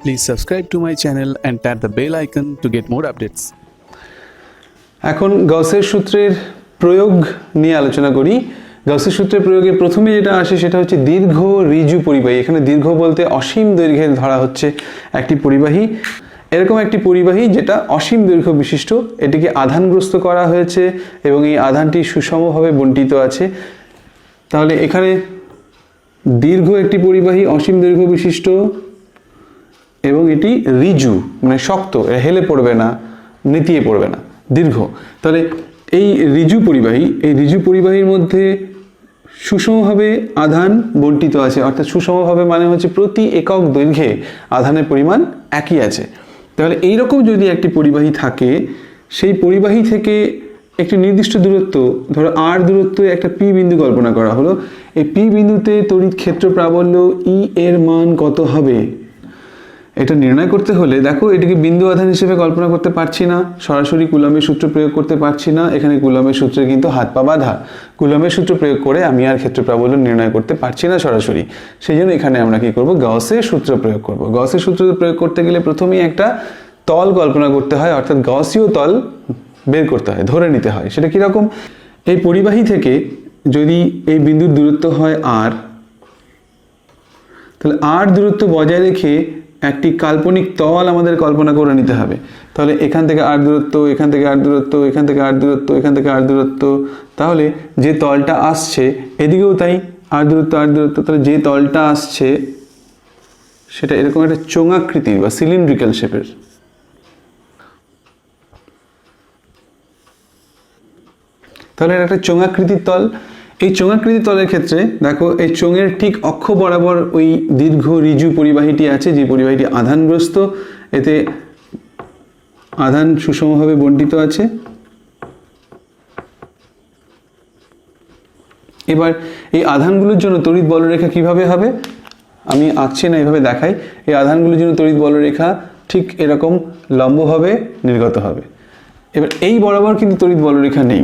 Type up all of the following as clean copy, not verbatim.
Please subscribe to my channel and tap the bell icon to get more updates. এখন গাউসের সূত্রের প্রয়োগ নিয়ে আলোচনা করি। গাউসের সূত্রের প্রয়োগে প্রথমে যেটা আসে সেটা হচ্ছে দীর্ঘ ঋজু পরিবাহী। এখানে দীর্ঘ বলতে অসীম দৈর্ঘ্যের ধরা হচ্ছে একটি পরিবাহী। এরকম একটি পরিবাহী যেটা অসীম দৈর্ঘ্য বিশিষ্ট, এটিকে আধানগ্রস্ত করা হয়েছে এবং এই আধানটি সুষমভাবে বণ্টিত আছে। তাহলে এখানে দীর্ঘ একটি পরিবাহী অসীম দৈর্ঘ্য বিশিষ্ট এবং এটি ঋজু মানে শক্ত, হেলে পড়বে না, নেতিয়ে পড়বে না, দীর্ঘ। তাহলে এই ঋজু পরিবাহীর মধ্যে সুষমভাবে আধান বণ্টিত আছে, অর্থাৎ সুষমভাবে মানে হচ্ছে প্রতি একক দৈর্ঘ্যে আধানের পরিমাণ একই আছে। তাহলে এইরকম যদি একটি পরিবাহী থাকে, সেই পরিবাহী থেকে একটি নির্দিষ্ট দূরত্ব, ধরো আর দূরত্বে একটা পি বিন্দু কল্পনা করা হলো। এই পি বিন্দুতে তড়িৎ ক্ষেত্র প্রাবল্য ই এর মান কত হবে এটা নির্ণয় করতে হলে দেখো এটিকে বিন্দু আধান হিসেবে কল্পনা করতে পারছি না, সরাসরি কুলম্বের সূত্র প্রয়োগ করতে পারছি না। এখানে কুলম্বের সূত্রে কিন্তু হাত পা বাঁধা। কুলম্বের সূত্র প্রয়োগ করে আমি আর ক্ষেত্র প্রাবল্য নির্ণয় করতে পারছি না সরাসরি। সেই জন্য এখানে আমরা কি করব, গাউসের সূত্র প্রয়োগ করব। গাউসের সূত্র প্রয়োগ করতে গেলে প্রথমেই একটা তল কল্পনা করতে হয়, অর্থাৎ গাউসীয় তল বের করতে হয়, ধরে নিতে হয়। সেটা কিরকম, এই পরিবাহী থেকে যদি এই বিন্দুর দূরত্ব হয় আর, তাহলে আর দূরত্ব বজায় রেখে একটি কাল্পনিক তল আমাদের কল্পনা করে নিতে হবে। তাহলে এখান থেকে আর দূরত্ব, এখান থেকে আর দূরত্ব, এখান থেকে আর দূরত্ব, এখান থেকে আর দূরত্ব, তাহলে যে তলটা আসছে এদিকেও তাই আর দূরত্ব আর দূরত্ব। তাহলে যে তলটা আসছে সেটা এরকম একটা চোঙাকৃতির বা সিলিন্ড্রিক্যাল শেপের। তাহলে এটা একটা চোঙাকৃতির তল। এই চোঙাকৃতি তলের ক্ষেত্রে দেখো এই চোঙের ঠিক অক্ষ বরাবর ওই দীর্ঘ ঋজু পরিবাহীটি আছে, যে পরিবাহীটি আধানগ্রস্ত, এতে আধান সুষমভাবে বণ্টিত আছে। এবার এই আধানগুলোর জন্য তড়িৎ বলরেখা কিভাবে হবে আমি আঁকছি না, এইভাবে দেখাই। এই আধানগুলোর জন্য তড়িৎ বলরেখা ঠিক এরকম লম্বভাবে নির্গত হবে। এবার এই বরাবর কিন্তু তড়িৎ বলরেখা নেই,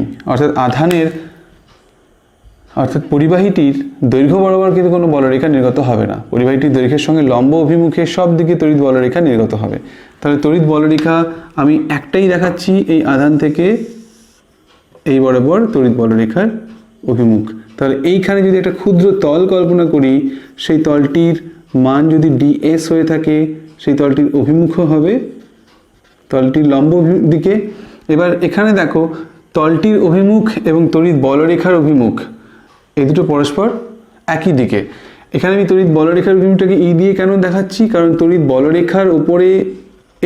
অর্থাৎ পরিবাহীটির দৈর্ঘ্য বরাবর কিন্তু কোনো বলরেখা নির্গত হবে না। পরিবাহীটির দৈর্ঘ্যের সঙ্গে লম্ব অভিমুখে সব দিকে তড়িৎ বলরেখা নির্গত হবে। তাহলে তড়িৎ বলরেখা আমি একটাই দেখাচ্ছি, এই আধান থেকে এই বরাবর তড়িৎ বলরেখার অভিমুখ। তাহলে এইখানে যদি একটা ক্ষুদ্র তল কল্পনা করি, সেই তলটির মান যদি ডিএস হয়ে থাকে, সেই তলটির অভিমুখও হবে তলটির লম্ব দিকে। এবার এখানে দেখো তলটির অভিমুখ এবং তড়িৎ বলরেখার অভিমুখ এই দুটো পরস্পর একই দিকে। এখানে আমি তড়িৎ বলরেখার অভিমুখটাকে ই দিয়ে কেন দেখাচ্ছি, কারণ তড়িৎ বলরেখার উপরে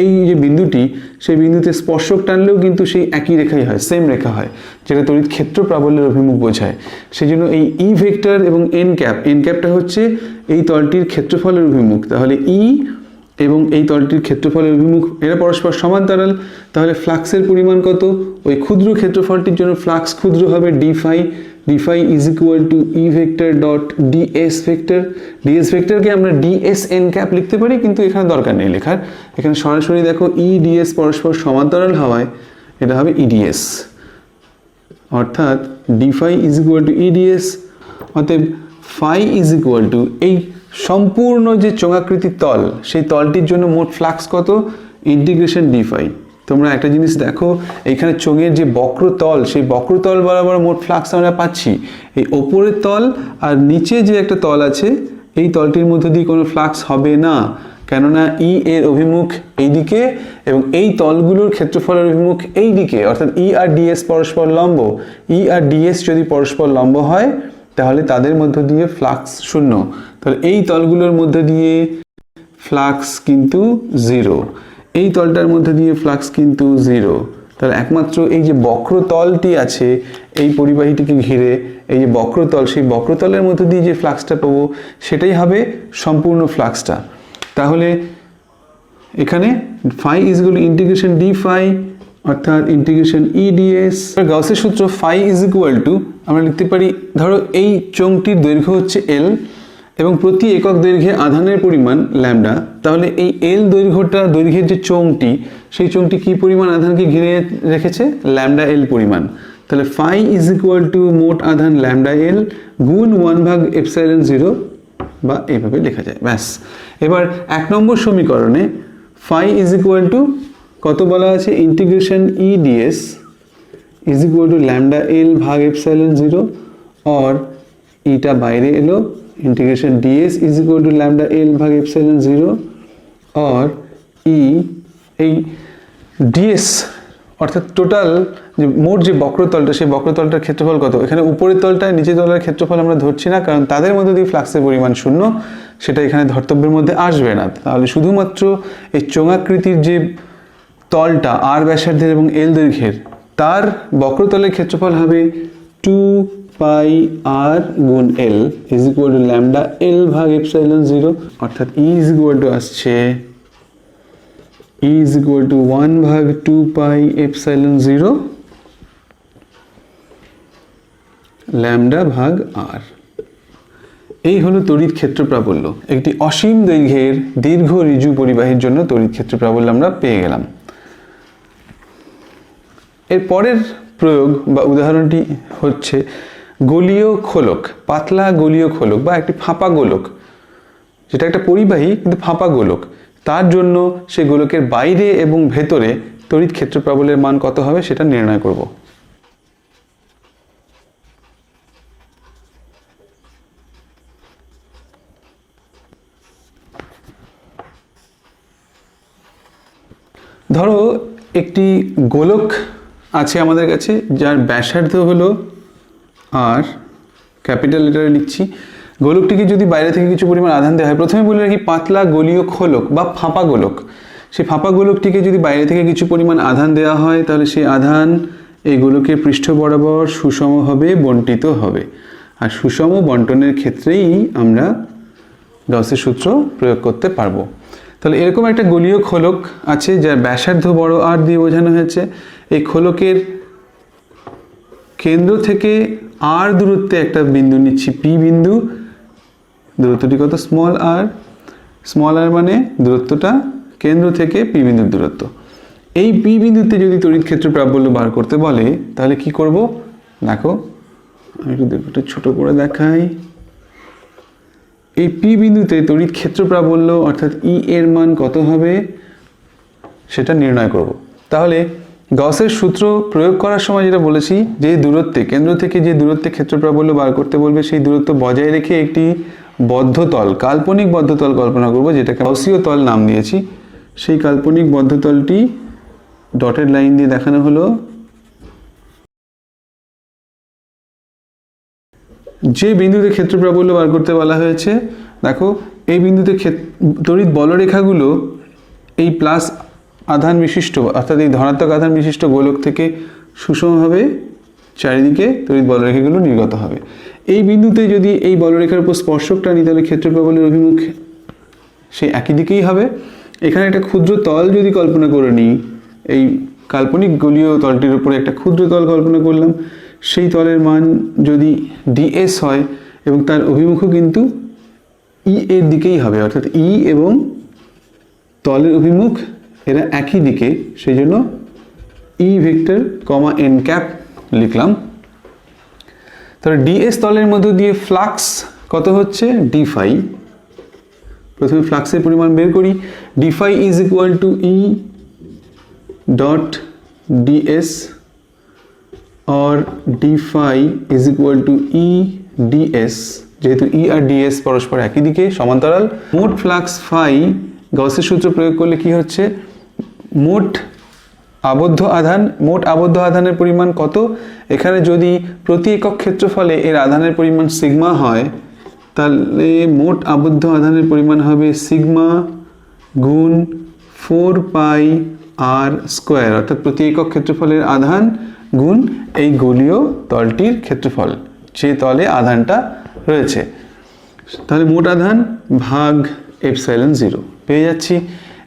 এই যে বিন্দুটি, সেই বিন্দুতে স্পর্শক টানলেও কিন্তু সেই একই রেখাই হয়, সেম রেখা হয়, যেটা তড়িৎ ক্ষেত্র প্রাবল্যের অভিমুখ বোঝায়। সেই জন্য এই ই ভেক্টর এবং এন ক্যাপটা হচ্ছে এই তলটির ক্ষেত্রফলের অভিমুখ। তাহলে ই এবং এই তলটির ক্ষেত্রফলের অভিমুখ এরা পরস্পর সমান্তরাল। তাহলে ফ্লাক্সের পরিমাণ কত, ওই ক্ষুদ্র ক্ষেত্রফলটির জন্য ফ্লাক্স ক্ষুদ্র হবে D phi is equal to E vector dot DS vector. DS ভেক্টরকে আমরা ডিএস এন ক্যাপ লিখতে পারি, কিন্তু এখানে দরকার নেই লেখার। এখানে সরাসরি দেখো ই ডিএস পরস্পর সমান্তরাল হওয়ায় এটা হবে ইডিএস, অর্থাৎ D phi is equal to EDS. অতএব ফাই ইজ ইকুয়াল টু এই সম্পূর্ণ যে চোঙাকৃতির তল, সেই তলটির জন্য মোট ফ্লাক্স কত, ইন্টিগ্রেশন ডি ফাই। তোমরা একটা জিনিস দেখো, এইখানে চোঙের যে বক্রতল, সেই বক্রতল বরাবর মোট ফ্লাক্স আমরা পাচ্ছি। এই ওপরের তল আর নিচে যে একটা তল আছে, এই তলটির মধ্যে দিয়ে কোনো ফ্লাক্স হবে না, কেননা ই এর অভিমুখ এই দিকে এবং এই তলগুলোর ক্ষেত্রফলের অভিমুখ এই দিকে, অর্থাৎ ই আর ডিএস পরস্পর লম্ব। ই আর ডিএস যদি পরস্পর লম্ব হয় তাহলে তাদের মধ্য দিয়ে ফ্লাক্স শূন্য। তাহলে এই তলগুলোর মধ্যে দিয়ে ফ্লাক্স কিন্তু জিরো, এই তলটার মধ্যে দিয়ে ফ্লাক্স কিন্তু জিরো। তাহলে একমাত্র এই যে বক্রতলটি আছে এই পরিবাহীটিকে ঘিরে, এই যে বক্রতল, সেই বক্রতলের মধ্যে দিয়ে যে ফ্লাক্সটা পাবো সেটাই হবে সম্পূর্ণ ফ্লাক্সটা। তাহলে এখানে phi is equal to integration D phi, অর্থাৎ ইন্টিগ্রেশন ইডিএস। গাউসের সূত্র ফাই ইজ ইকুয়াল টু আমরা লিখতে পারি, ধরো এই চোঙটির দৈর্ঘ্য হচ্ছে এল এবং প্রতি একক দৈর্ঘ্যে আধানের পরিমাণ ল্যামডা। তাহলে এই এল দৈর্ঘ্যের যে চোঙটি, সেই চোঙটি কি পরিমাণ আধানকে ঘিরে রেখেছে, ল্যামডা এল পরিমাণ। তাহলে ফাই ইজ ইকুয়াল টু মোট আধান ল্যামডা এল গুণ 1/ε0 বা এইভাবে লেখা যায়। ব্যাস, এবার 1 নম্বর সমীকরণে ফাই ইজ ইকুয়াল টু কত বলা আছে, integration E DS is equal to lambda L ভাগ এপসাইলন 0, और ইটা বাইরে এলো, integration DS is equal to lambda L ভাগ এপসাইলন 0, और ই এই ডিএস অর্থাৎ টোটাল যে মোট যে বক্রতলটা, সেই বক্রতলটার ক্ষেত্রফল কত, এখানে উপরের তলটায় নিচের তলের ক্ষেত্রফল আমরা ধরছি না, কারণ তাদের মধ্যে দিয়ে ফ্লাক্সের পরিমাণ শূন্য, সেটা এখানে ধর্তব্যের মধ্যে আসবে না। তাহলে শুধুমাত্র এই চোঙাকৃতির যে তলটা আর ব্যাসার্ধের এবং এল দৈর্ঘ্যের, তার বক্রতলের ক্ষেত্রফল হবে 2 পাই আর গুণ L is equal to lambda L ভাগ এপসাইলন 0, অর্থাৎ ই ইজ ইকুয়াল টু আসছে E is equal to 1 ভাগ 2 পাই এপসাইলন 0 ল্যামডা ভাগ আর। এই হলো তড়িৎ ক্ষেত্র প্রাবল্য। একটি অসীম দৈর্ঘ্যের দীর্ঘ ঋজু পরিবাহীর জন্য তড়িৎ ক্ষেত্র প্রাবল্য আমরা পেয়ে গেলাম। এর পরের প্রয়োগ বা উদাহরণটি হচ্ছে গোলীয় খোলক, পাতলা গোলীয় খোলক বা একটি ফাঁপা গোলক, যেটা একটা পরিবাহী কিন্তু ফাঁপা গোলক, তার জন্য সেই গোলকের বাইরে এবং ভেতরে তড়িৎ ক্ষেত্র প্রাবল্যের মান কত হবে সেটা নির্ণয় করব। ধরো একটি গোলক আছে আমাদের কাছে, যার ব্যাসার্ধ হলো আর, ক্যাপিটাল লেটারে লিখছি। গোলকটিকে যদি বাইরে থেকে কিছু পরিমাণ আধান দেওয়া হয়, প্রথমে বলে রাখি পাতলা গোলীয় খোলক বা ফাঁপা গোলক, সেই ফাঁপা গোলকটিকে যদি বাইরে থেকে কিছু পরিমাণ আধান দেওয়া হয়, তাহলে সেই আধান এই গোলকের পৃষ্ঠ বরাবর সুষমভাবে বণ্টিত হবে, আর সুষম বন্টনের ক্ষেত্রেই আমরা গাউসের সূত্র প্রয়োগ করতে পারবো। তাহলে এরকম একটা গোলীয় খোলক আছে, যার ব্যাসার্ধ বড় আর দিয়ে বোঝানো হয়েছে। এই খোলকের কেন্দ্র থেকে আর দূরত্বে একটা বিন্দু নিচ্ছি, পি বিন্দু, দূরত্বটি কত, স্মল আর মানে দূরত্বটা কেন্দ্র থেকে পি বিন্দুর দূরত্ব। এই পি বিন্দুতে যদি তড়িৎ ক্ষেত্র প্রাবল্য বার করতে বলে, তাহলে কি করব, দেখো আমি একটু ছোট করে দেখাই। এই পি বিন্দুতে তড়িৎ ক্ষেত্র প্রাবল্য অর্থাৎ ই এর মান কত হবে সেটা নির্ণয় করব। তাহলে গাউসের সূত্র প্রয়োগ করার সময় যেটা বলেছি, যে দূরত্বে, কেন্দ্র থেকে যে দূরত্বে ক্ষেত্র প্রাবল্য বার করতে বলবে, সেই দূরত্ব বজায় রেখে একটি বদ্ধতল, কাল্পনিক বদ্ধতল কল্পনা করব, যেটাকে গাউসীয় তল নাম দিয়েছি। সেই কাল্পনিক বদ্ধতলটি ডটেড লাইন দিয়ে দেখানো হলো। যে বিন্দুতে ক্ষেত্র প্রাবল্য বার করতে বলা হয়েছে, দেখো এই বিন্দুতে তড়িৎ বলরেখাগুলো এই প্লাস আধান বিশিষ্ট অর্থাৎ এই ধনাত্মক আধান বিশিষ্ট গোলক থেকে সুষমভাবে চারিদিকে তড়িৎ বলরেখাগুলো নির্গত হবে। এই বিন্দুতে যদি এই বলরেখার উপর স্পর্শক টানি, তাহলে ক্ষেত্র প্রাবল্যের অভিমুখ সেই একই দিকেই হবে। এখানে একটা ক্ষুদ্র তল যদি কল্পনা করে নিই, এই কাল্পনিক গোলীয় তলটির উপরে একটা ক্ষুদ্র তল কল্পনা করলাম, সেই তলের মান যদি ডিএস হয় এবং তার অভিমুখও কিন্তু ই এর দিকেই হবে, অর্থাৎ ই এবং তলের অভিমুখ এরা একই দিকে, সেই জন্য ই ভেক্টর কমা এন ক্যাপ লিখলাম। তাহলে ডিএস তলের মধ্য দিয়ে ফ্লাক্স কত হচ্ছে, ডি ফাই। প্রথমে ফ্লাক্সের পরিমাণ বের করি। D phi is equal to E dot DS और D phi is equal to E D S, যেহেতু ই আর ডিএস পরস্পর একই দিকে সমান্তরাল। মোট ফ্লাক্স ফাই গাউসের সূত্র প্রয়োগ করলে কি হচ্ছে, মোট আবদ্ধ আধানের পরিমাণ কত, এখানে যদি প্রতি একক ক্ষেত্রফলে এর আধানের পরিমাণ সিগমা হয়, তাহলে মোট আবদ্ধ আধানের পরিমাণ হবে সিগমা গুণ 4 পাই আর স্কোয়ার, অর্থাৎ প্রতি একক ক্ষেত্রফলের আধান গুণ এই গোলীয় তলটির ক্ষেত্রফল, যে তলে আধানটা রয়েছে। তাহলে মোট আধান ভাগ এপসাইলন 0 পেয়ে যাচ্ছি।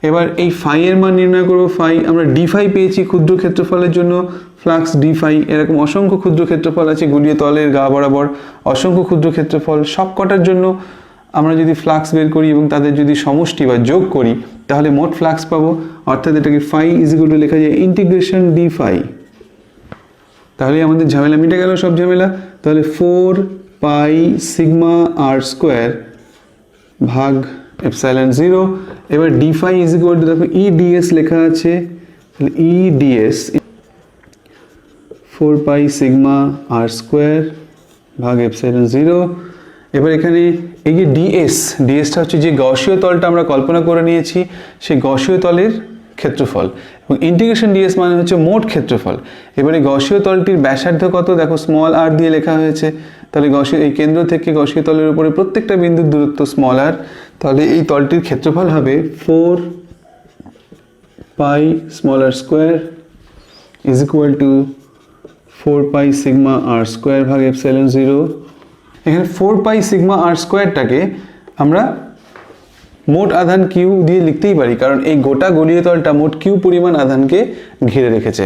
এবার এই ফাই এর মান নির্ণয় করব। ফাই আমরা ডি ফাই পেয়েছি ক্ষুদ্র ক্ষেত্রফলের জন্য, ফ্লাক্স ডি ফাই। এরকম অসংখ্য ক্ষুদ্র ক্ষেত্রফল আছে গোলীয় তলের গা বরাবর, অসংখ্য ক্ষুদ্র ক্ষেত্রফল। সব কটার জন্য আমরা যদি ফ্লাক্স বের করি এবং তাদের যদি সমষ্টি বা যোগ করি, তাহলে মোট ফ্লাক্স পাবো, অর্থাৎ এটাকে ফাই ইজ ইকুয়াল টু লেখা যায় ইন্টিগ্রেশন ডি ফাই। তাহলে আমাদের ঝামেলা মিটে গেল, সব ঝামেলা। তাহলে 4 পাই সিগমা আর স্কোয়ার ভাগ এপসাইলন 0। এবার D phi is equal to দেখো ইডিএস লেখা আছে, EDS 4 pi sigma R square ভাগ এপসাইলন 0। এবার এখানে এই যে ডিএসটা হচ্ছে যে গসীয় তলটা আমরা কল্পনা করে নিয়েছি, সেই গসীয় তলের ক্ষেত্রফল, এবং ইন্টিগ্রেশন ডিএস মানে হচ্ছে মোট ক্ষেত্রফল। এবারে গসীয় তলটির ব্যাসার্ধ কত দেখো স্মল আর দিয়ে লেখা হয়েছে, তাহলে গসীয় এই কেন্দ্র থেকে গসীয় তলের উপরে প্রত্যেকটা বিন্দুর দূরত্ব স্মল আর, তাহলে এই তলটির ক্ষেত্রফল হবে 4 pi small R square is equal to 4 pi sigma R square ভাগ এপসাইলন 0। এখানে 4 পাই সিগমা আর স্কোয়ারটাকে আমরা মোট আধান কিউ দিয়ে লিখতেই পারি, কারণ এই গোটা গলীয় তলটা মোট কিউ পরিমাণ আধানকে ঘিরে রেখেছে।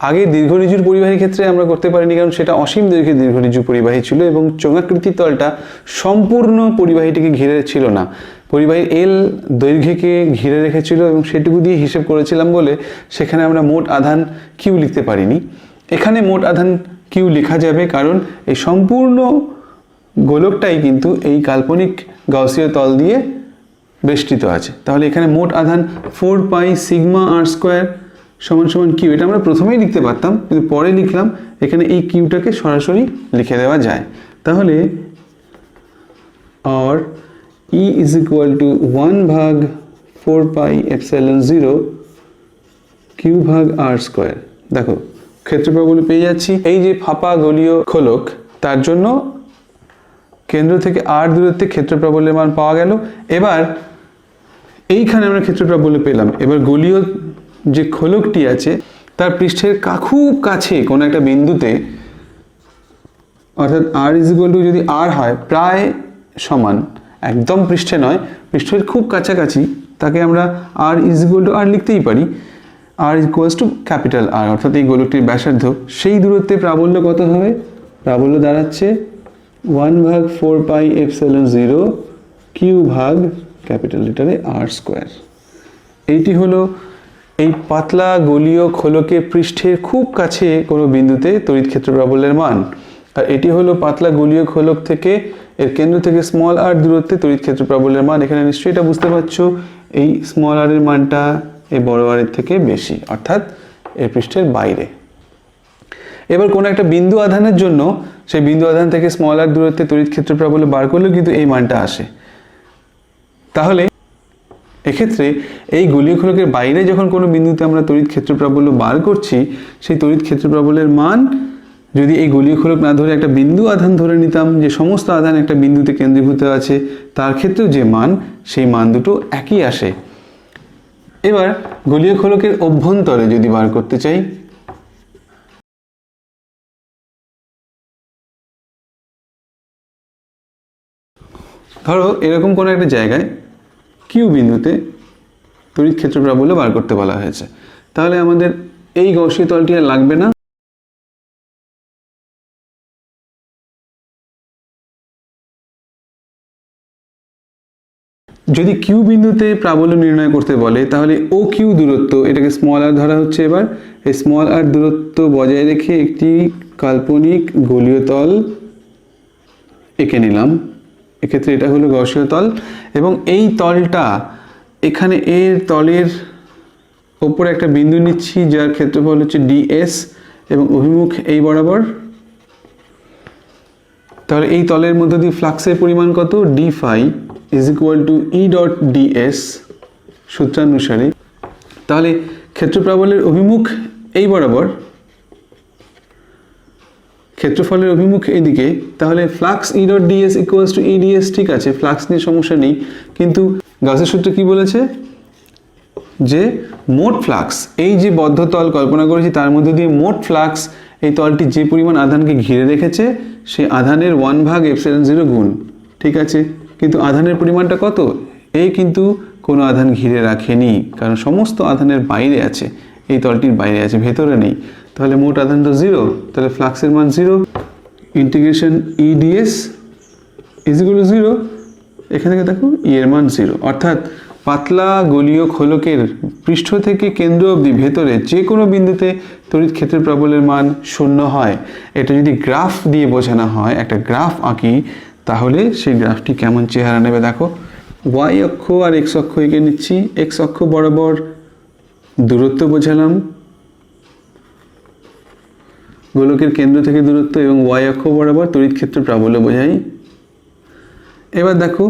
আগে দীর্ঘঋজুর পরিবাহীর ক্ষেত্রে আমরা করতে পারিনি, কারণ সেটা অসীম দৈর্ঘ্যের দীর্ঘঋজু পরিবাহী ছিল এবং চোঙাকৃতির তলটা সম্পূর্ণ পরিবাহীটিকে ঘিরে ছিল না, পরিবাহীর এল দৈর্ঘ্যকে ঘিরে রেখেছিল এবং সেটুকু দিয়ে হিসেব করেছিলাম বলে সেখানে আমরা মোট আধান কিউ লিখতে পারিনি। এখানে মোট আধান কিউ লেখা যাবে, কারণ এই সম্পূর্ণ গোলকটাই কিন্তু এই কাল্পনিক গাউসীয় তল দিয়ে বেষ্টিত আছে। তাহলে এখানে মোট আধান 4 পাই সিগমা আর স্কোয়ার সমান সমান কিউ, এটা আমরা প্রথমেই লিখতে পারতাম কিন্তু পরে লিখলাম, এখানে এই কিউটাকে সরাসরি লিখে দেওয়া যায়। তাহলে আর ই ইজ ইকুয়াল টু 1 ভাগ 4 পাই এপসাইলন 0 কিউ ভাগ আর স্কোয়ার। দেখো ক্ষেত্রফলগুলো পেয়ে যাচ্ছি। এই যে ফাঁপা গলীয় খোলক, তার জন্য কেন্দ্র থেকে আর দূরত্বে ক্ষেত্র প্রাবল্যের মান পাওয়া গেল। এবার এইখানে আমরা ক্ষেত্র প্রাবল্য পেলাম। এবার গলীয় যে খোলকটি আছে তার পৃষ্ঠের খুব কাছে কোনো একটা বিন্দুতে, অর্থাৎ আর ইজ ইকুয়াল টু যদি আর হয় প্রায় সমান, একদম পৃষ্ঠে নয়, পৃষ্ঠের খুব কাছাকাছি, তাকে আমরা আর ইজ ইকুয়াল টু আর লিখতেই পারি। আর ইকুয়ালস টু ক্যাপিটাল আর, অর্থাৎ এই গোলকটির ব্যাসার্ধ, সেই দূরত্বে প্রাবল্য কত হবে? প্রাবল্য দাঁড়াচ্ছে 1 ভাগ 4 পাই এপসাইলন 0 কিউ ভাগ ক্যাপিটাল লেটারে আর স্কোয়ার। এইটি হলো এই পাতলা গলীয় খোলকে পৃষ্ঠের খুব কাছে কোনো বিন্দুতে তড়িৎ ক্ষেত্র প্রাবল্যের মান, আর এটি হলো পাতলা গলীয় খোলক থেকে এর কেন্দ্র থেকে স্মল আর দূরত্বে তড়িৎ ক্ষেত্র প্রাবল্যের মান। এখানে নিশ্চয়ই এটা বুঝতে পারছো, এই স্মল আর এর মানটা এই বড় আর এর থেকে বেশি, অর্থাৎ এর পৃষ্ঠের বাইরে। এবার কোনো একটা বিন্দু আধানের জন্য সেই বিন্দু আধান থেকে স্মল আর দূরত্বে তড়িৎ ক্ষেত্র প্রাবল্য বার করলেও কিন্তু এই মানটা আসে। তাহলে এক্ষেত্রে এই গলীয় খোলকের বাইরে যখন কোনো বিন্দুতে আমরা তড়িৎ ক্ষেত্র প্রাবল্য বার করছি, সেই তড়িৎ ক্ষেত্র প্রাবল্যের মান যদি এই গলীয় খোলক না ধরে একটা বিন্দু আধান ধরে নিতাম, যে সমস্ত আধান একটা বিন্দুতে কেন্দ্রীভূত আছে, তার ক্ষেত্রেও যে মান, সেই মান দুটো একই আসে। এবার গলীয় খোলকের অভ্যন্তরে যদি বার করতে চাই, ধরো এরকম কোনো একটা জায়গায় কিউ বিন্দুতে তড়িৎ ক্ষেত্র প্রাবল্য বার করতে বলা হয়েছে, তাহলে আমাদের এই গসীয় তলটি আর লাগবে না। যদি কিউ বিন্দুতে প্রাবল্য নির্ণয় করতে বলে, তাহলে ও কিউ দূরত্ব, এটাকে স্মল আর ধরা হচ্ছে। এবার এই স্মল আর দূরত্ব বজায় রেখে একটি কাল্পনিক গলীয় তল এঁকে নিলাম। এক্ষেত্রে এটা হলো গসীয় তল, এবং এই তলটা এখানে এর তলের ওপরে একটা বিন্দু নিচ্ছি, যার ক্ষেত্রফল হচ্ছে ডিএস এবং অভিমুখ এই বরাবর। তাহলে এই তলের মধ্যে দিয়ে ফ্লাক্সের পরিমাণ কত? D phi is equal to E dot DS সূত্রানুসারে। তাহলে ক্ষেত্র প্রাবল্যের অভিমুখ এই বরাবর, ক্ষেত্রফলের অভিমুখ এদিকে, তাহলে flux E dot DS equals to EDS. ঠিক আছে, ফ্লাক্স নিয়ে সমস্যা নেই, কিন্তু গাউসের সূত্র কি বলেছে? যে মোট ফ্লাক্স, এই যে বদ্ধ তল কল্পনা করেছি তার মধ্যে দিয়ে মোট ফ্লাক্স, এই তলটি যে পরিমাণ আধানকে ঘিরে রেখেছে সেই আধানের 1 ভাগ এপসাইলন 0 গুণ। ঠিক আছে, কিন্তু আধানের পরিমাণটা কত? এই কিন্তু কোনো আধান ঘিরে রাখেনি, কারণ সমস্ত আধানের বাইরে আছে, এই তলটির বাইরে আছে, ভেতরে নেই। তাহলে মোট আধান তো 0, তাহলে ফ্লাক্সের মান 0। Integration EDS is equal two 0। এখান থেকে দেখো ই এর মান 0, অর্থাৎ পাতলা গলীয় খোলকের পৃষ্ঠ থেকে কেন্দ্র অবধি ভেতরে যে কোনো বিন্দুতে তড়িৎ ক্ষেত্রের প্রাবল্যের মান 0 হয়। এটা যদি গ্রাফ দিয়ে বোঝানো হয়, একটা গ্রাফ আঁকি, তাহলে সেই গ্রাফটি কেমন চেহারা নেবে দেখো। ওয়াই অক্ষ আর এক্স অক্ষ এঁকে নিচ্ছি। এক্স অক্ষ বরাবর দূরত্ব বোঝালাম, গোলকের কেন্দ্র থেকে দূরত্ব, এবং ওয়াই অক্ষ বরাবর তড়িৎ ক্ষেত্র প্রাবল্য বোঝাই। এবার দেখো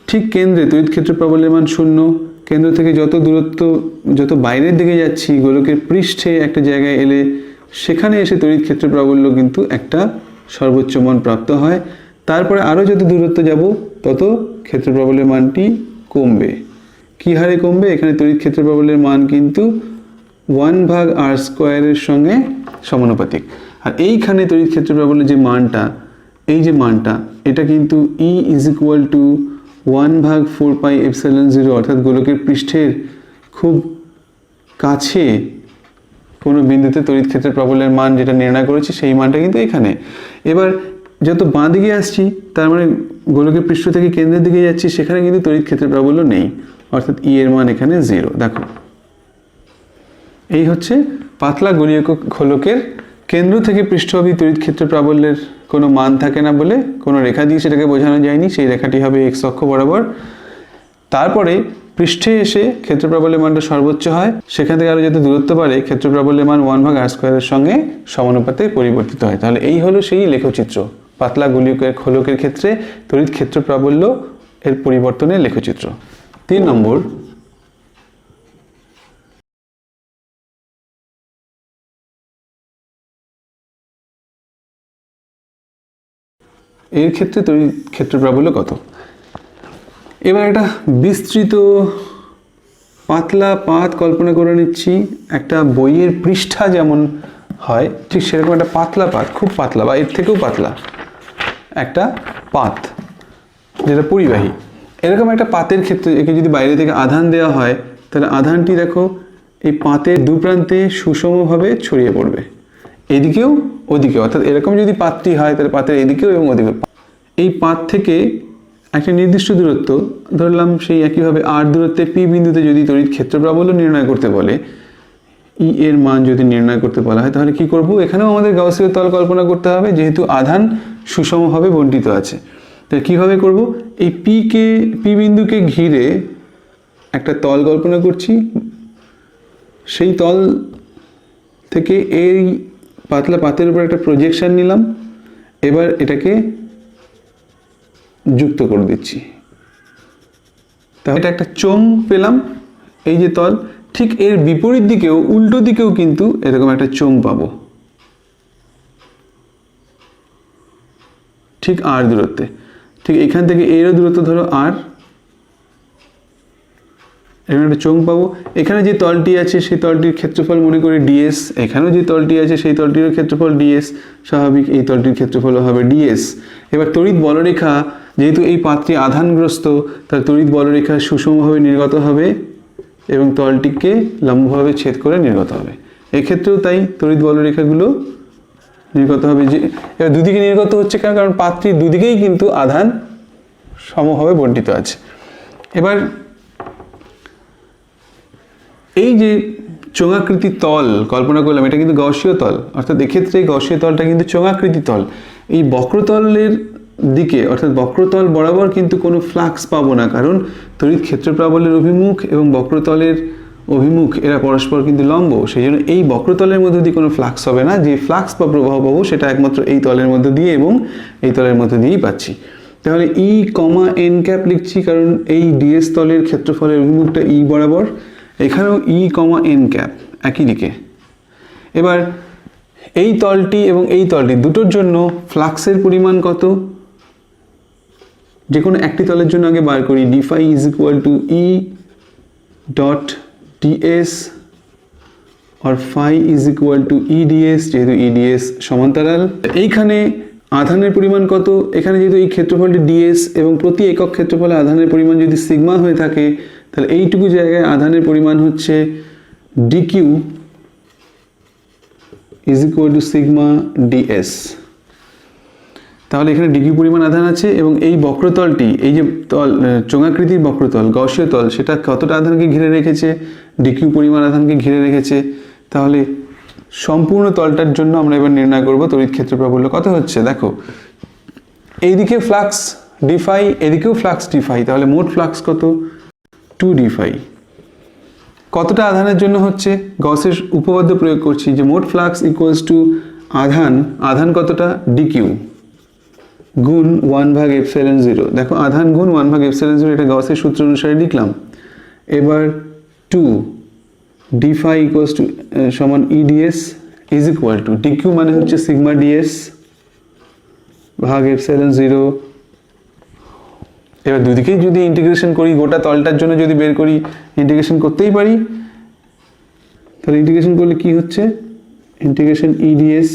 ঠিক কেন্দ্রে তড়িৎ ক্ষেত্র প্রাবল্যের মান 0। কেন্দ্র থেকে যত দূরত্ব, যত বাইরের দিকে যাচ্ছি, গোলকের পৃষ্ঠে একটা জায়গায় এলে সেখানে এসে তড়িৎ ক্ষেত্র প্রাবল্য কিন্তু একটা সর্বোচ্চ মান প্রাপ্ত হয়। তারপরে আরও যত দূরত্ব যাব তত ক্ষেত্র প্রাবল্যের মানটি কমবে। কী হারে কমবে? এখানে তড়িৎ ক্ষেত্র প্রাবল্যের মান কিন্তু 1/r² সঙ্গে সমানুপাতিক। আর এইখানে তড়িৎ ক্ষেত্র প্রাবল্যের যে মানটা, এই যে মানটা, এটা কিন্তু E = 1/4πε0, অর্থাৎ গোলকের পৃষ্ঠের খুব কাছে কোনো বিন্দুতে তড়িৎ ক্ষেত্রের প্রাবল্যের মান যেটা নির্ণয় করেছি সেই মানটা কিন্তু এখানে। এবার যত বাঁ দিকে আসছি, তার মানে গোলকের পৃষ্ঠ থেকে কেন্দ্রের দিকে যাচ্ছি, সেখানে কিন্তু তড়িৎ ক্ষেত্রের প্রাবল্য নেই, অর্থাৎ E এর মান এখানে 0। দেখো এই হচ্ছে পাতলা গোলীয় গোলকের কেন্দ্র থেকে পৃষ্ঠ অবধি তড়িৎ ক্ষেত্র প্রাবল্যের কোনো মান থাকে না বলে কোনো রেখা দিয়ে সেটাকে বোঝানো যায়নি। সেই রেখাটি হবে এক্স অক্ষ বরাবর। তারপরে পৃষ্ঠে এসে ক্ষেত্র প্রাবল্যের মানটা সর্বোচ্চ হয়, সেখান থেকে আরও যত দূরত্ব বাড়ে ক্ষেত্র প্রাবল্যের মান 1/r² সঙ্গে সমানুপাতে পরিবর্তিত হয়। তাহলে এই হলো সেই লেখচিত্র, পাতলা গোলীয় গোলকের ক্ষেত্রে তড়িৎ ক্ষেত্র প্রাবল্য এর পরিবর্তনের লেখচিত্র। 3 নম্বর, এর ক্ষেত্রে তড়িৎ ক্ষেত্র প্রাবল্য কত? এবার একটা বিস্তৃত পাতলা পাত কল্পনা করে নিচ্ছি। একটা বইয়ের পৃষ্ঠা যেমন হয় ঠিক সেরকম একটা পাতলা পাত, খুব পাতলা বা এর থেকেও পাতলা একটা পাত যেটা পরিবাহী। এরকম একটা পাতের ক্ষেত্রে একে যদি বাইরে থেকে আধান দেওয়া হয়, তাহলে আধানটি দেখো এই পাতের দু প্রান্তে সুষমভাবে ছড়িয়ে পড়বে, এদিকেও ওদিকেও। অর্থাৎ এরকম যদি পাতটি হয় তাহলে পাতের এদিকেও এবং ওদিকেও। এই পাত থেকে একটা নির্দিষ্ট দূরত্ব ধরলাম, সেই একইভাবে আর দূরত্বে পি বিন্দুতে যদি তড়িৎ ক্ষেত্র প্রাবল্য নির্ণয় করতে বলে, ই এর মান যদি নির্ণয় করতে বলা হয়, তাহলে কি করব? এখানেও আমাদের গাউসীয় তল কল্পনা করতে হবে, যেহেতু আধান সুষমভাবে বণ্টিত আছে। তো কীভাবে করব? এই পি বিন্দুকে ঘিরে একটা তল কল্পনা করছি, সেই তল থেকে এই পাতলা পাতের উপর একটা প্রজেকশন নিলাম, এবার এটাকে যুক্ত করে দিচ্ছি। তাহলে এটা একটা চোঙ পেলাম, এই যে তল, ঠিক এর বিপরীত দিকেও উল্টো দিকেও কিন্তু এরকম একটা চোঙ পাবো, ঠিক আর দূরত্বে। ঠিক এখান থেকে এরও দূরত্ব ধরো আর, এখানে একটা চোঙ পাবো। এখানে যে তলটি আছে সেই তলটির ক্ষেত্রফল মনে করি ডিএস, এখানেও যে তলটি আছে সেই তলটিরও ক্ষেত্রফল ডিএস, স্বাভাবিক এই তলটির ক্ষেত্রফল হবে ডিএস। এবার তড়িৎ বলরেখা, যেহেতু এই পাত্রটি আধানগ্রস্ত, তার তড়িৎ বলরেখা সুষমভাবে নির্গত হবে এবং তলটিকে লম্বভাবে ছেদ করে নির্গত হবে। এক্ষেত্রেও তাই তড়িৎ বলরেখাগুলো নির্গত হবে। যে এবার দুদিকে নির্গত হচ্ছে কেন? কারণ পাত্রটির দুদিকেই কিন্তু আধান সমভাবে বণ্টিত আছে। এবার এই যে চোঙাকৃতি তল কল্পনা করলাম, এটা কিন্তু গাউসীয় তল, অর্থাৎ এক্ষেত্রে এই গাউসীয় তলটা কিন্তু চোঙাকৃতি তল। এই বক্রতলের দিকে অর্থাৎ বক্রতল বরাবর কিন্তু কোনো ফ্লাক্স পাবো না, কারণ তড়িৎ ক্ষেত্র প্রাবল্যের অভিমুখ এবং বক্রতলের অভিমুখ এরা পরস্পর কিন্তু লম্ব। সেই জন্য এই বক্রতলের মধ্যে দিয়ে কোনো ফ্লাক্স হবে না। যে ফ্লাক্স বা প্রবাহ পাবো সেটা একমাত্র এই তলের মধ্যে দিয়ে এবং এই তলের মধ্যে দিয়েই পাচ্ছি। তাহলে ই কমা এন ক্যাপ লিখছি, কারণ এই ডিএস তলের ক্ষেত্রফলের অভিমুখটা ই বরাবর, এখানেও ই কমা এন ক্যাপ একই দিকে। এবার এই তলটি এবং এই তলটি দুটোর জন্য ফ্লাক্সের পরিমাণ কত? যে কোনো একটি তলের জন্য আগে বার করি। D phi is equal to E dot DS আর phi is equal to E DS, যেহেতু ই ডিএস সমান্তরাল। এইখানে আধানের পরিমাণ কত? এখানে যেহেতু এই ক্ষেত্রফলটি ডিএস এবং প্রতি একক ক্ষেত্রফলে আধানের পরিমাণ যদি সিগমা হয়ে থাকে, তাহলে এইটুকু জায়গায় আধানের পরিমাণ হচ্ছে DQ is equal two sigma DS. তাহলে এখানে ডিকিউ পরিমাণ আধান আছে এবং এই বক্রতলটি, এই যে তল চোঙাকৃতির বক্রতল গাউসীয় তল, সেটা কতটা আধানকে ঘিরে রেখেছে? ডিকিউ পরিমাণ আধানকে ঘিরে রেখেছে। তাহলে সম্পূর্ণ তলটার জন্য আমরা এবার নির্ণয় করব তড়িৎ ক্ষেত্র প্রাবল্য কত হচ্ছে। দেখো এইদিকে ফ্লাক্স ডি ফাই, এদিকেও ফ্লাক্স ডি ফাই, তাহলে মোট ফ্লাক্স কত? 2 ডি ফাই। কতটা আধানের জন্য হচ্ছে? গসের উপপাদ্য প্রয়োগ করছি যে মোট ফ্লাক্স ইকুয়ালস টু আধান কতটা? ডিকিউ গুণ 1/ε0। দেখো আধান গুণ 1/ε0, এটা গসের সূত্র অনুসারে লিখলাম। এবার 2 ডি ফাই ইকুয়ালস টু সমান EDS is equal two DQ মানে হচ্ছে সিগমা ডিএস ভাগ ε0। এবার দুদিকেই যদি ইন্টিগ্রেশন করি, গোটা তলটার জন্য যদি বের করি, ইন্টিগ্রেশন করতেই পারি। তাহলে ইন্টিগ্রেশন করলে কি হচ্ছে? ইন্টিগ্রেশন ইডিএস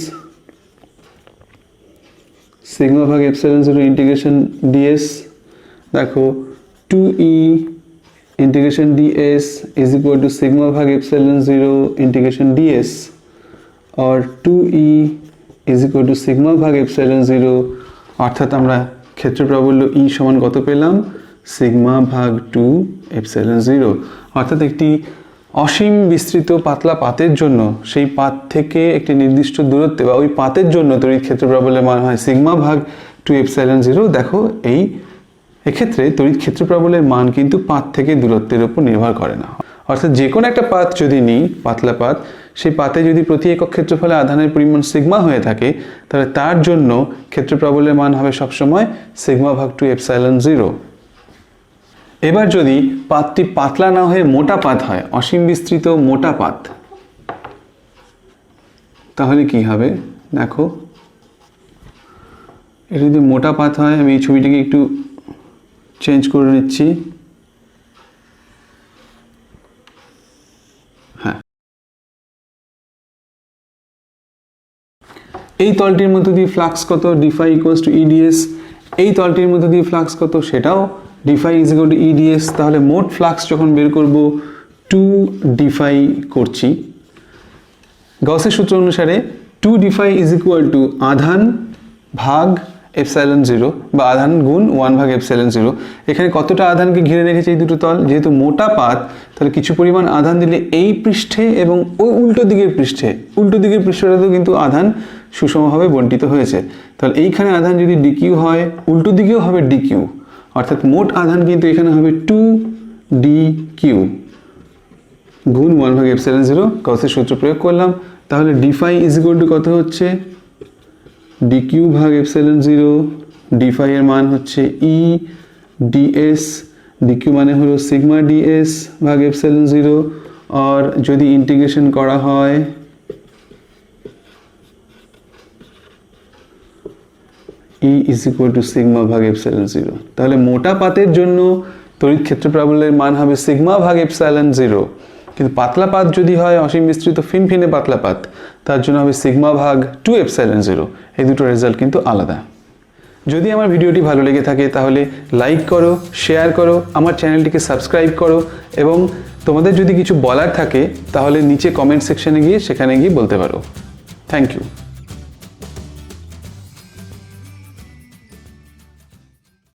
সিগমা ভাগ ε0 ইন্টিগ্রেশন ডিএস। দেখো 2e integration ds is equal to sigma भाग ε0 इंटीग्रेशन ds और 2e is equal to sigma भाग ε0, अर्थात আমরা ক্ষেত্র প্রাবল্য E সমান কত পেলাম? সিগমা ভাগ 2ε0। অর্থাৎ একটি অসীম বিস্তৃত পাতলা পাতের জন্য সেই পাত থেকে একটি নির্দিষ্ট দূরত্বে বা ওই পাতের জন্য তড়িৎ ক্ষেত্র প্রাবল্যের মান হয় সিগমা ভাগ 2ε0। দেখো এক্ষেত্রে তড়িৎ ক্ষেত্র প্রাবল্যের মান কিন্তু পাত থেকে দূরত্বের উপর নির্ভর করে না। অর্থাৎ যে কোনো একটা পাত যদি নিই, পাতলা পাত, সেই পাতে যদি প্রতি একক ক্ষেত্রফলে আধানের পরিমাণ সিগমা হয়ে থাকে, তাহলে তার জন্য ক্ষেত্র প্রাবল্যের মান হবে সবসময় সিগমা ভাগ 2ε0। এবার যদি পাতটি পাতলা না হয়ে মোটা পাত হয়, অসীম বিস্তৃত মোটা পাত, তাহলে কি হবে? দেখো এটা যদি মোটা পাত হয়, আমি এই ছবিটাকে একটু চেঞ্জ করে নিচ্ছি। হ্যাঁ, এই তলটির মধ্যে দিয়ে ফ্লাক্স কত? D phi equals to EDS. এই তলটির মধ্যে দিয়ে ফ্লাক্স কত? সেটাও D phi is equal to EDS. তাহলে মোট ফ্লাক্স যখন বের করব 2 ডি ফাই করছি। গসের সূত্র অনুসারে 2 D phi is equal to আধান ভাগ ε0 বা আধান গুণ 1/ε0। এখানে কতটা আধানকে ঘিরে রেখেছে এই দুটো তল? যেহেতু মোটা পাত, তাহলে কিছু পরিমাণ আধান দিলে এই পৃষ্ঠে এবং ওই উল্টো দিকের পৃষ্ঠটাতেও কিন্তু আধান সুষমভাবে বণ্টিত হয়েছে। তাহলে এইখানে আধান যদি ডিকিউ হয়, উল্টো দিকেও হবে ডিকিউ, অর্থাৎ মোট আধান কিন্তু এখানে হবে 2 ডিকিউ গুণ 1/ε0। গসের সূত্র প্রয়োগ করলাম। তাহলে D phi is equal to কত হচ্ছে? ডিকিউ ভাগ ε0। ডি ফাই এর মান হচ্ছে ই ডিএস, ডিকিউ মানে হলো সিগমা ডিএস ভাগ ε0। আর যদি ইন্টিগ্রেশন করা হয়, ই ইজ ইকুয়াল টু সিগমা ভাগ ε0। তাহলে মোটা পাতের জন্য তড়িৎ ক্ষেত্র প্রাবল্যের মান হবে সিগমা ভাগ ε0। কিন্তু পাতলা পাত যদি হয়, অসীম বিস্তৃত ফিনফিনে পাতলা পাত, তার জন্য হবে সিগমা ভাগ 2ε0। এই দুটো রেজাল্ট কিন্তু আলাদা। যদি আমার ভিডিওটি ভালো লেগে থাকে তাহলে লাইক করো, শেয়ার করো, আমার চ্যানেলটিকে সাবস্ক্রাইব করো, এবং তোমাদের যদি কিছু বলার থাকে তাহলে নিচে কমেন্ট সেকশনে গিয়ে সেখানে গিয়ে বলতে পারো। Thank you.